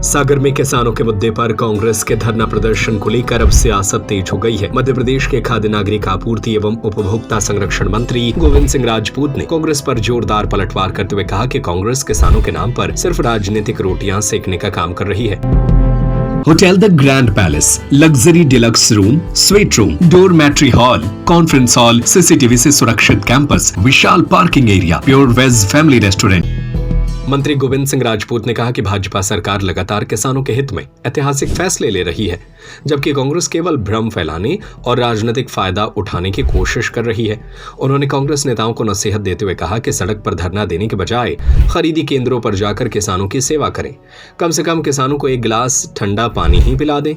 सागर में किसानों के मुद्दे पर कांग्रेस के धरना प्रदर्शन को लेकर अब सियासत तेज हो गई है। मध्य प्रदेश के खाद्य नागरिक आपूर्ति एवं उपभोक्ता संरक्षण मंत्री गोविंद सिंह राजपूत ने कांग्रेस पर जोरदार पलटवार करते हुए कहा कि कांग्रेस किसानों के नाम पर सिर्फ राजनीतिक रोटियां सेकने का काम कर रही है। Hotel the grand palace, luxury deluxe room, suite room, dormitory hall, conference hall, CCTV से सुरक्षित कैंपस, विशाल parking area, pure veg family restaurant. मंत्री गोविंद सिंह राजपूत ने कहा कि भाजपा सरकार लगातार किसानों के हित में ऐतिहासिक फैसले ले रही है, जबकि कांग्रेस केवल भ्रम फैलाने और राजनीतिक फायदा उठाने की कोशिश कर रही है। उन्होंने कांग्रेस नेताओं को नसीहत देते हुए कहा कि सड़क पर धरना देने के बजाय खरीदी केंद्रों पर जाकर किसानों की सेवा करें। कम से कम किसानों को एक गिलास ठंडा पानी ही पिला दें,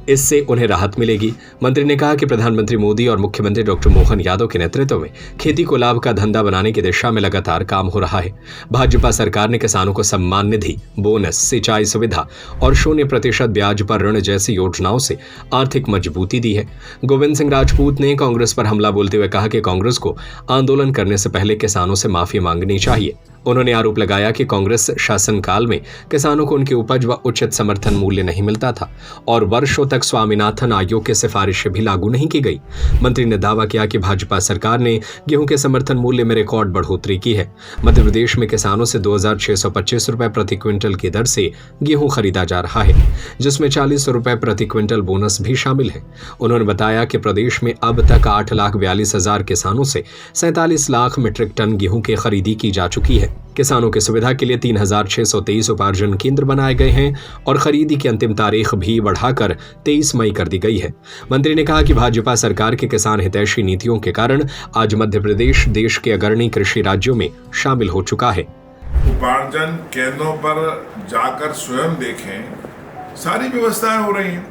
इससे उन्हें राहत मिलेगी। मंत्री ने कहा कि प्रधानमंत्री मोदी और मुख्यमंत्री डॉक्टर मोहन यादव के नेतृत्व में खेती को लाभ का धंधा बनाने की दिशा में लगातार काम हो रहा है। भाजपा सरकार ने किसानों को सम्मान निधि, बोनस, सिंचाई सुविधा और 0% ब्याज पर ऋण जैसी योजनाओं से आर्थिक मजबूती दी है। गोविंद सिंह राजपूत ने कांग्रेस पर हमला बोलते हुए कहा कि कांग्रेस को आंदोलन करने से पहले किसानों से माफी मांगनी चाहिए। उन्होंने आरोप लगाया कि कांग्रेस शासनकाल में किसानों को उनकी उपज व उचित समर्थन मूल्य नहीं मिलता था और वर्षों तक स्वामीनाथन आयोग की सिफारिशें भी लागू नहीं की गई। मंत्री ने दावा किया कि भाजपा सरकार ने गेहूं के समर्थन मूल्य में रिकॉर्ड बढ़ोतरी की है। मध्य प्रदेश में किसानों से 2625 रुपए प्रति क्विंटल की दर से गेहूं खरीदा जा रहा है, जिसमें 40 रुपए प्रति क्विंटल बोनस भी शामिल है। उन्होंने बताया कि प्रदेश में अब तक 8,42,000 किसानों से 47 लाख मीट्रिक टन गेहूं की खरीदी की जा चुकी है। किसानों की सुविधा के लिए 3,623 उपार्जन केंद्र बनाए गए हैं और खरीदी की अंतिम तारीख भी बढ़ाकर 23 मई कर दी गई है। मंत्री ने कहा कि भाजपा सरकार के किसान हितैषी नीतियों के कारण आज मध्य प्रदेश देश के अग्रणी कृषि राज्यों में शामिल हो चुका है। उपार्जन केंद्रों पर जाकर स्वयं देखें, सारी व्यवस्थाएं हो रही हैं।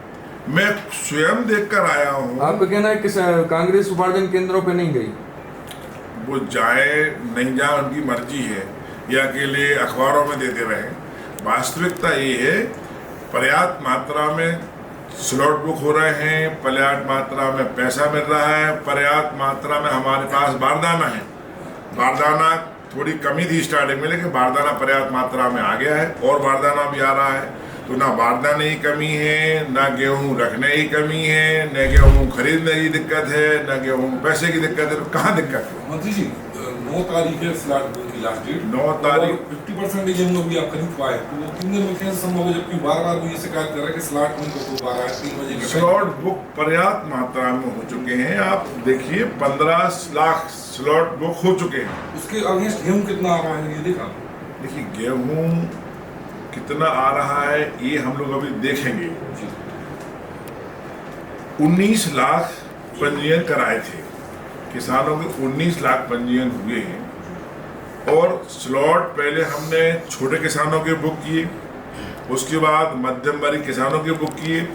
मैं स्वयं देखकर आया हूँ। आपका कहना है कि कांग्रेस उपार्जन केंद्रों पे नहीं गई? वो जाए नहीं जाए उनकी मर्जी है, या के लिए अखबारों में देते रहे। वास्तविकता ये है, पर्याप्त मात्रा में स्लॉट बुक हो रहे हैं, पर्याप्त मात्रा में पैसा मिल रहा है, पर्याप्त मात्रा में हमारे पास बारदाना है। बारदाना थोड़ी कमी थी स्टार्टिंग में, लेकिन बारदाना पर्याप्त मात्रा में आ गया है और बारदाना भी आ रहा है। तो ना बारदाने की कमी है, ना गेहूं रखने की कमी है, न गेहूं खरीदने की दिक्कत है, न गेहूं पैसे की दिक्कत है। तो कहाँ दिक्कत है? मंत्री जी, 9 तारीख है स्लॉट बुक की लास्ट डेट। 9 तारीख 50% गेहूं अभी आप खरीद पाए तो 3 दिन में कैसे संभव है, जबकि बार-बार वो ये शिकायत कर रहा है कि स्लॉट बुक को 3 बजे स्लॉट बुक पर्याप्त मात्रा में हो चुके हैं। आप देखिए 15 लाख स्लॉट बुक हो चुके हैं। उसके अगेंस्ट गेहूं कितना आ रहा है ये देखा? देखिए गेहूं कितना आ रहा है ये हम लोग अभी देखेंगे। 19 लाख पंजीयन कराए थे किसानों के, 19 लाख पंजीयन हुए हैं और स्लॉट पहले हमने छोटे किसानों के बुक किए, उसके बाद मध्यम वर्गीय किसानों के बुक किए,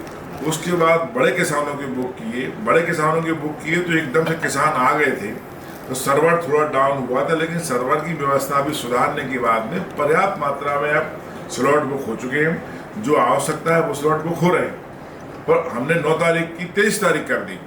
उसके बाद बड़े किसानों के बुक किए। बड़े किसानों के बुक किए तो एकदम से किसान आ गए थे, तो सर्वर थोड़ा डाउन हुआ था, लेकिन सर्वर की व्यवस्था भी सुधारने के बाद में पर्याप्त मात्रा में अब स्लॉट बुक हो चुके हैं। जो आवश्यकता है वो स्लॉट बुक हो रहे हैं और हमने 9 तारीख की 23 तारीख कर दी।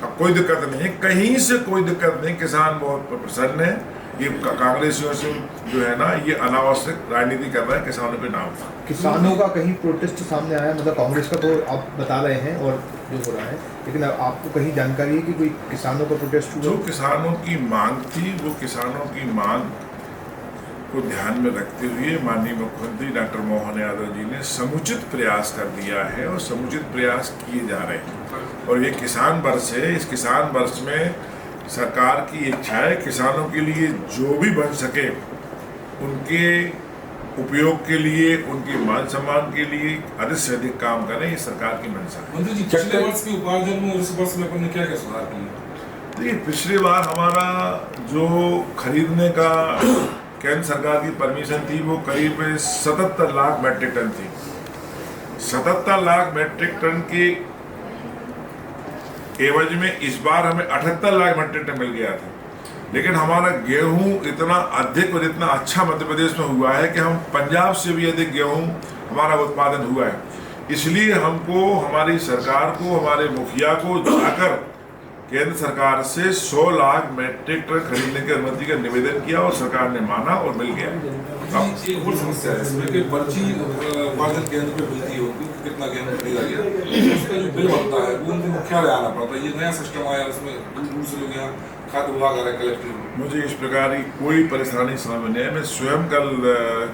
अब कोई दिक्कत नहीं है, कहीं से कोई दिक्कत नहीं। किसान बहुत प्रसन्न है। ये कांग्रेसियों से जो है ना, ये अनावश्यक राजनीति कर रहा है किसानों के नाम पर। किसानों का कहीं प्रोटेस्ट सामने आया? मतलब कांग्रेस का तो आप बता रहे हैं और जो हो रहा है, लेकिन आपको कहीं जानकारी है कि कोई किसानों का प्रोटेस्ट हुआ? जो किसानों की मांग थी, वो किसानों की मांग को ध्यान में रखते हुए माननीय मुख्यमंत्री डॉक्टर मोहन यादव जी ने समुचित प्रयास कर दिया है और समुचित प्रयास किए जा रहे हैं। और ये किसान वर्ष है, इस किसान वर्ष में सरकार की इच्छा है किसानों के लिए जो भी बन सके उनके उपयोग के लिए, उनके मान सम्मान के लिए अधिक से अधिक काम करें, ये सरकार की मंशा है। मंत्री जी, पिछले वर्ष के उपार्जन में इस वर्ष में अपने क्या क्या सुधार किए? देखिए, पिछली बार हमारा जो खरीदने का केंद्र सरकार की परमिशन थी वो करीब 77 लाख मैट्रिक टन थी। 77 लाख मैट्रिक टन के एवज में इस बार हमें 78 लाख मैट्रिक टन मिल गया था। लेकिन हमारा गेहूं इतना अधिक और इतना अच्छा मध्य प्रदेश में हुआ है कि हम पंजाब से भी अधिक गेहूं हमारा उत्पादन हुआ है। इसलिए हमको, हमारी सरकार को, हमारे मुखिया को जाकर केंद्र सरकार से 100 लाख मैट्रिक टन खरीदने की अनुमति का निवेदन किया और सरकार ने माना और मिल गया। जी, एक और समस्या है इसमें कि पर्ची उपार्जन केंद्र पे मिलती होती है कितना गेहूं खरीदा गया, उसका जो बिल बनता है वो उनको मुख्यालय आना पड़ता है। ये नया सिस्टम आया, उसमें दूर दूर से लोग यहाँ खाद्य विभाग आ रहे हैं, कलेक्टर। मुझे इस प्रकार की कोई परेशानी समझ में नहीं है। मैं स्वयं कल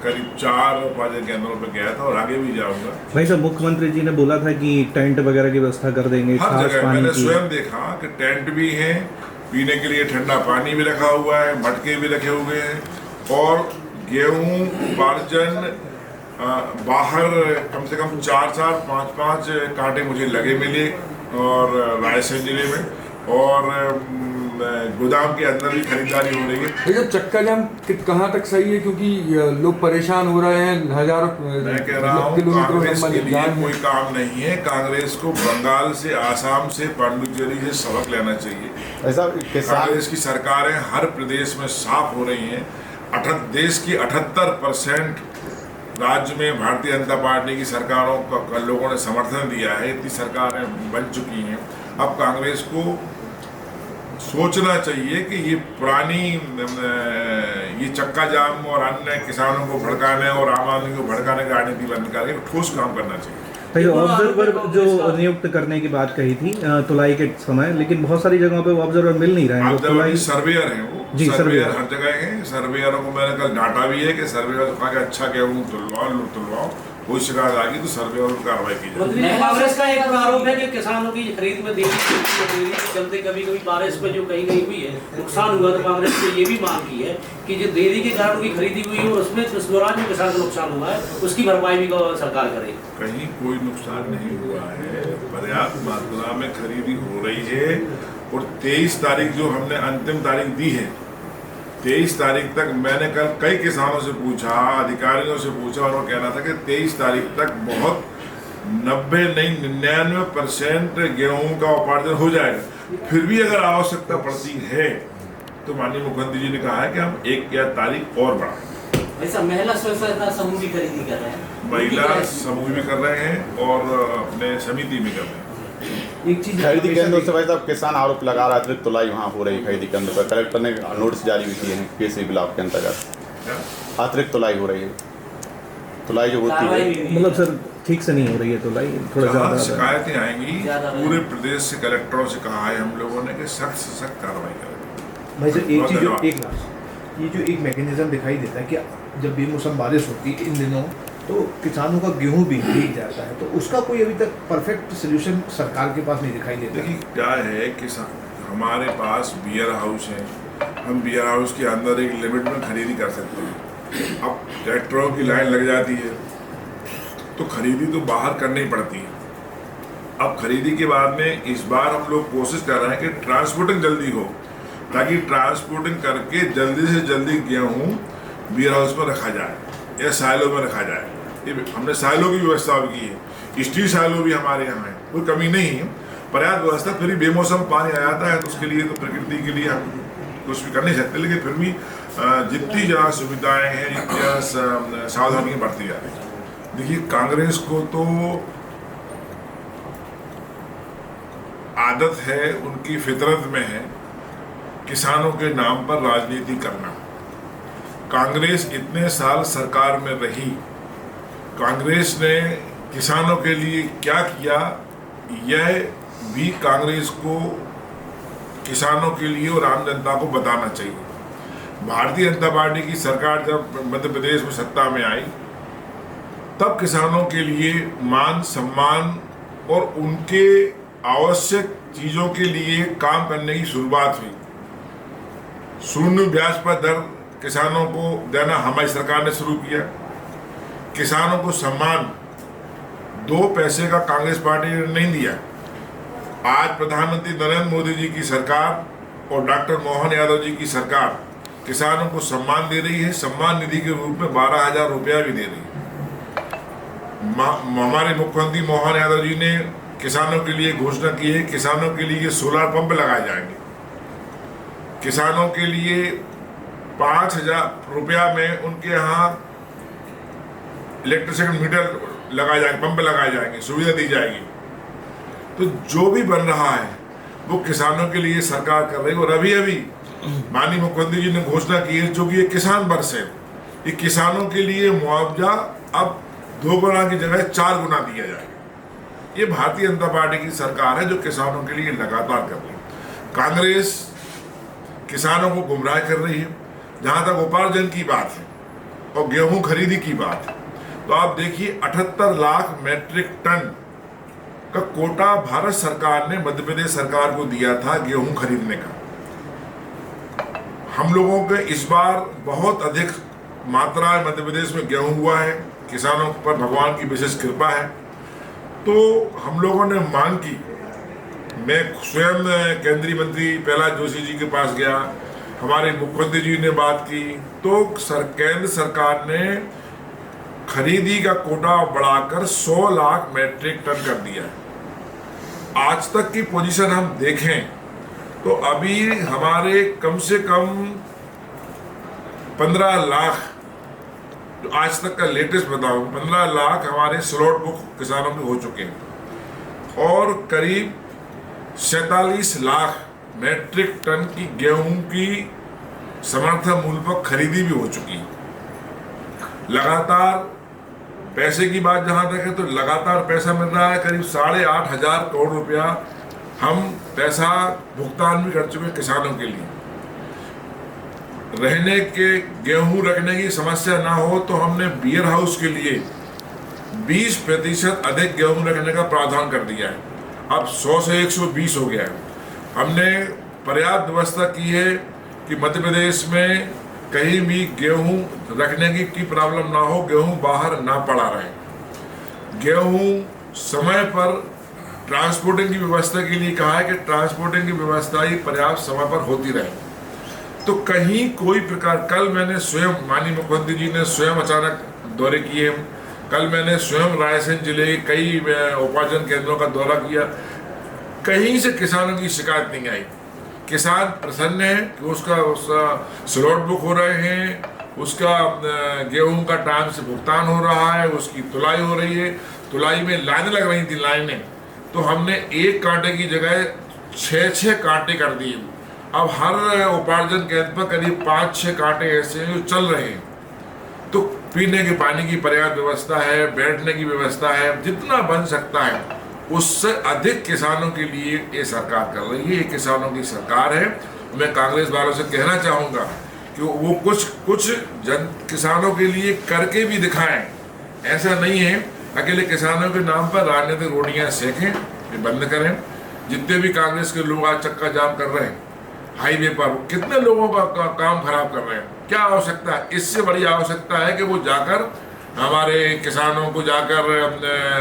करीब 4 उपार्जन केंद्रों पर गया था और आगे भी जाऊंगा। भाई साहब, मुख्यमंत्री जी ने बोला था कि टेंट वगैरह की व्यवस्था कर देंगे, हर छाछ जगह पानी मैंने की। स्वयं देखा कि टेंट भी है, पीने के लिए ठंडा पानी भी रखा हुआ है, मटके भी रखे हुए हैं और गेहूं उपार्जन बाहर कम से कम 4-4, 5-5 कांटे मुझे लगे मिले और रायसेन जिले में और गोदाम के अंदर भी खरीदारी हो रही है। ये जब चक्का जाम कहाँ तक सही है, क्योंकि लोग परेशान हो रहे हैं, हजारों मैं कह रहा हूँ कांग्रेस के लिए कोई काम नहीं है। कांग्रेस को बंगाल से, आसाम से, पांडिचेरी से सबक लेना चाहिए। ऐसा कांग्रेस की सरकारें हर प्रदेश में साफ हो रही हैं। देश की 78% राज्य में भारतीय जनता पार्टी की सरकारों का लोगों ने समर्थन दिया है। इतनी सरकारें बन चुकी हैं। अब कांग्रेस को सोचना चाहिए कि ये पुरानी ये चक्का जाम और अन्य किसानों को भड़काने और आम आदमी को भड़काने की राजनीति बंद करके ठोस काम करना चाहिए। भाई, ऑब्जर्वर जो नियुक्त करने की बात कही थी तुलाई के समय, लेकिन बहुत सारी जगहों पे वो ऑब्जर्वर मिल नहीं रहे हैं। तुलाई सर्वेयर हैं वो जी, सर्वेयर हर जगह हैं। सर्वेयरों को मैंने कल डांटा भी है कि सर्वेयर कहा कि अच्छा गेहूं तुलवाओ, कोई शिकायत आ गई तो सर्वे और कार्रवाई की जाए। कांग्रेस का एक आरोप है कि किसानों की खरीद में देरी के चलते कभी बारिश में जो कहीं नहीं हुई है नुकसान हुआ, तो कांग्रेस ने ये भी मांग की है कि जो देरी के कारण उनकी खरीदी हुई है उसमें उस दौरान जो किसान को नुकसान हुआ है उसकी भरपाई भी सरकार करे। कहीं कोई नुकसान नहीं हुआ है, पर्याप्त मात्रा में खरीदी हो रही है और 23 तारीख जो हमने अंतिम तारीख दी है, 23 तारीख तक मैंने कल कई किसानों से पूछा, अधिकारियों से पूछा और वो कहना था कि 23 तारीख तक बहुत 90 नहीं 99% गेहूं का उपार्जन हो जाएगा। फिर भी अगर आवश्यकता पड़ती है तो माननीय मुख्यमंत्री जी ने कहा है कि हम 1 या तारीख और बढ़ाएं। ऐसा महिला स्वयं सहायता समूह भी खरीदी कर रहे हैं, महिला समूह भी कर रहे हैं और अपने समिति भी कर रहे हैं। एक चीज खरीदी केंद्रों से भाई साहब किसान आरोप लगा रहा है, तुलाई वहाँ हो रही है खरीदी केंद्र पर। कलेक्टर ने नोटिस जारी भी किए हैं केसी ब्लॉक के अंतर्गत। अतिरिक्त तुलाई हो रही है, तुलाई जो होती है मतलब सर ठीक से नहीं हो रही है तुलाई, थोड़ा जहाँ ज्यादा शिकायतें आएंगी पूरे प्रदेश से कलेक्टरों से कहा है हम लोगों ने कि सख्त से सख्त कार्रवाई करें। भाई सर एक चीज ये जो एक मैकेनिज्म दिखाई देता है कि जब बेमौसम बारिश होती है इन दिनों तो किसानों का गेहूं भी भीग जाता है, तो उसका कोई अभी तक परफेक्ट सोल्यूशन सरकार के पास नहीं दिखाई देता। देखिए क्या है कि हमारे पास बियर हाउस है, हम बियर हाउस के अंदर एक लिमिट में खरीदी कर सकते हैं। अब ट्रैक्टरों की लाइन लग जाती है तो खरीदी तो बाहर करनी पड़ती है। अब खरीदी के बाद में इस बार हम लोग कोशिश कर रहे हैं कि ट्रांसपोर्टिंग जल्दी हो, ताकि ट्रांसपोर्टिंग करके जल्दी से जल्दी गेहूँ बियर हाउस में रखा जाए या साइलो में रखा जाए। ये हमने साइलो की व्यवस्था भी की है, स्टील साइलो भी हमारे यहाँ है, कोई कमी नहीं है, पर्याप्त व्यवस्था। फिर भी बेमौसम पानी आ जाता है तो उसके लिए तो प्रकृति के लिए हम कुछ भी कर नहीं सकते, लेकिन फिर भी जितनी ज़्यादा सुविधाएं हैं, जितनी सावधानियाँ बरती जा रही है। देखिए कांग्रेस को तो आदत है, उनकी फितरत में है किसानों के नाम पर राजनीति करना। कांग्रेस इतने साल सरकार में रही, कांग्रेस ने किसानों के लिए क्या किया यह भी कांग्रेस को किसानों के लिए और आम जनता को बताना चाहिए। भारतीय जनता पार्टी की सरकार जब मध्य प्रदेश में सत्ता में आई तब किसानों के लिए मान सम्मान और उनके आवश्यक चीज़ों के लिए काम करने की शुरुआत हुई। 0 ब्याज पर दर किसानों को देना हमारी सरकार ने शुरू किया। किसानों को सम्मान 2 पैसे का कांग्रेस पार्टी ने नहीं दिया। आज प्रधानमंत्री नरेंद्र मोदी जी की सरकार और डॉक्टर मोहन यादव जी की सरकार किसानों को सम्मान दे रही है। सम्मान निधि के रूप में 12,000 रुपया भी दे रही है। हमारे मुख्यमंत्री मोहन यादव जी ने किसानों के लिए घोषणा की है, किसानों के लिए सोलर पंप लगाए जाएंगे। किसानों के लिए 5,000 रुपया में उनके यहाँ इलेक्ट्रिसिटी मीटर लगाए जाएंगे, पंप लगाए जाएंगे, सुविधा दी जाएगी। तो जो भी बन रहा है वो किसानों के लिए सरकार कर रही है। और अभी अभी माननीय मुख्यमंत्री जी ने घोषणा की है, जो कि ये किसान वर्ष है, ये किसानों के लिए मुआवजा अब 2 गुना की जगह 4 गुना दिया जाएगा। ये भारतीय जनता पार्टी की सरकार है जो किसानों के लिए लगातार कर रही है। कांग्रेस किसानों को गुमराह कर रही है। जहां तक उपार्जन की बात है और गेहूं खरीदी की बात है, तो आप देखिए 78 लाख मैट्रिक टन का कोटा भारत सरकार ने मध्य प्रदेश सरकार को दिया था गेहूं खरीदने का। हम लोगों के इस बार बहुत अधिक मात्रा मध्य प्रदेश में गेहूं हुआ है। किसानों पर भगवान की विशेष कृपा है। तो हम लोगों ने मांग की, मैं स्वयं केंद्रीय मंत्री प्रहलाद जोशी जी के पास गया, हमारे मुख्यमंत्री जी ने बात की, तो केंद्र सरकार ने खरीदी का कोटा बढ़ाकर 100 लाख मैट्रिक टन कर दिया है। आज तक की पोजीशन हम देखें तो अभी हमारे कम से कम 15 लाख, जो आज तक का लेटेस्ट बताऊं, 15 लाख हमारे स्लॉट बुक किसानों के हो चुके हैं और करीब 47 लाख मैट्रिक टन की गेहूं की समर्थन मूल्य पर खरीदी भी हो चुकी है। लगातार पैसे की बात जहां तक है तो लगातार पैसा मिल रहा है। करीब 8,500 करोड़ रुपया हम पैसा भुगतान भी कर चुके हैं किसानों के लिए। रहने के गेहूं रखने की समस्या ना हो तो हमने बियर हाउस के लिए 20% अधिक गेहूं रखने का प्रावधान कर दिया है। अब 100 से 120 हो गया है। हमने पर्याप्त व्यवस्था की है कि मध्य प्रदेश में कहीं भी गेहूं रखने की प्रॉब्लम ना हो, गेहूं बाहर ना पड़ा रहे। गेहूं समय पर ट्रांसपोर्टिंग की व्यवस्था के लिए कहा है कि ट्रांसपोर्टिंग की व्यवस्था ही पर्याप्त समय पर होती रहे। तो कहीं कोई प्रकार, कल मैंने स्वयं, माननीय मुख्यमंत्री जी ने स्वयं अचानक दौरे किए, कल मैंने स्वयं रायसेन जिले के कई उपार्जन केंद्रों का दौरा किया, कहीं से किसानों की शिकायत नहीं आई। किसान प्रसन्न है कि उसका स्लॉट बुक हो रहे हैं, उसका गेहूं का टाइम से भुगतान हो रहा है, उसकी तुलाई हो रही है। तुलाई में लाइनें लग रही थी, लाइनें तो हमने 1 कांटे की जगह 6 कांटे कर दिए। अब हर उपार्जन केंद्र पर करीब 5-6 कांटे ऐसे हैं जो चल रहे हैं। तो पीने के पानी की पर्याप्त व्यवस्था है, बैठने की व्यवस्था है, जितना बन सकता है उससे अधिक किसानों के लिए ये सरकार कर रही है। ये किसानों की सरकार है। मैं कांग्रेस वालों से कहना चाहूँगा कि वो कुछ किसानों के लिए करके भी दिखाएं। ऐसा नहीं है अकेले किसानों के नाम पर राजनीतिक रोटियां सेकें, ये बंद करें। जितने भी कांग्रेस के लोग आज चक्का जाम कर रहे हैं हाईवे पर, कितने लोगों का काम खराब कर रहे हैं, क्या आवश्यकता है? इससे बड़ी आवश्यकता है कि वो जाकर हमारे किसानों को जाकर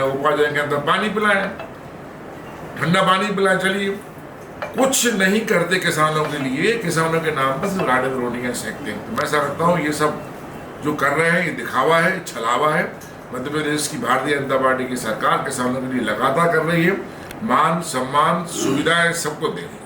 उपार्जन के अंदर पानी पिलाएं, ठंडा पानी पिलाएं। चलिए, कुछ नहीं करते किसानों के लिए, किसानों के नाम पर सिर्फ राजनीतिक रोटियां सेकते हैं। तो मैं समझता हूँ ये सब जो कर रहे हैं ये दिखावा है, छलावा है। मध्य प्रदेश की भारतीय जनता पार्टी की सरकार किसानों के लिए लगातार कर रही है, मान सम्मान सुविधाएं सबको दे रही है।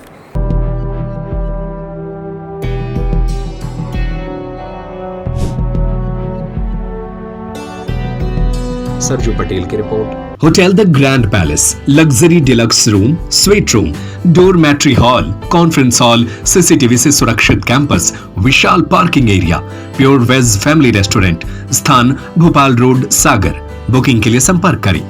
सरजू पटेल की report. Hotel the grand palace, luxury deluxe room, suite room, dormitory hall, conference hall, CCTV से सुरक्षित कैंपस, विशाल parking area, pure veg family restaurant, स्थान भोपाल रोड, सागर। बुकिंग के लिए संपर्क करें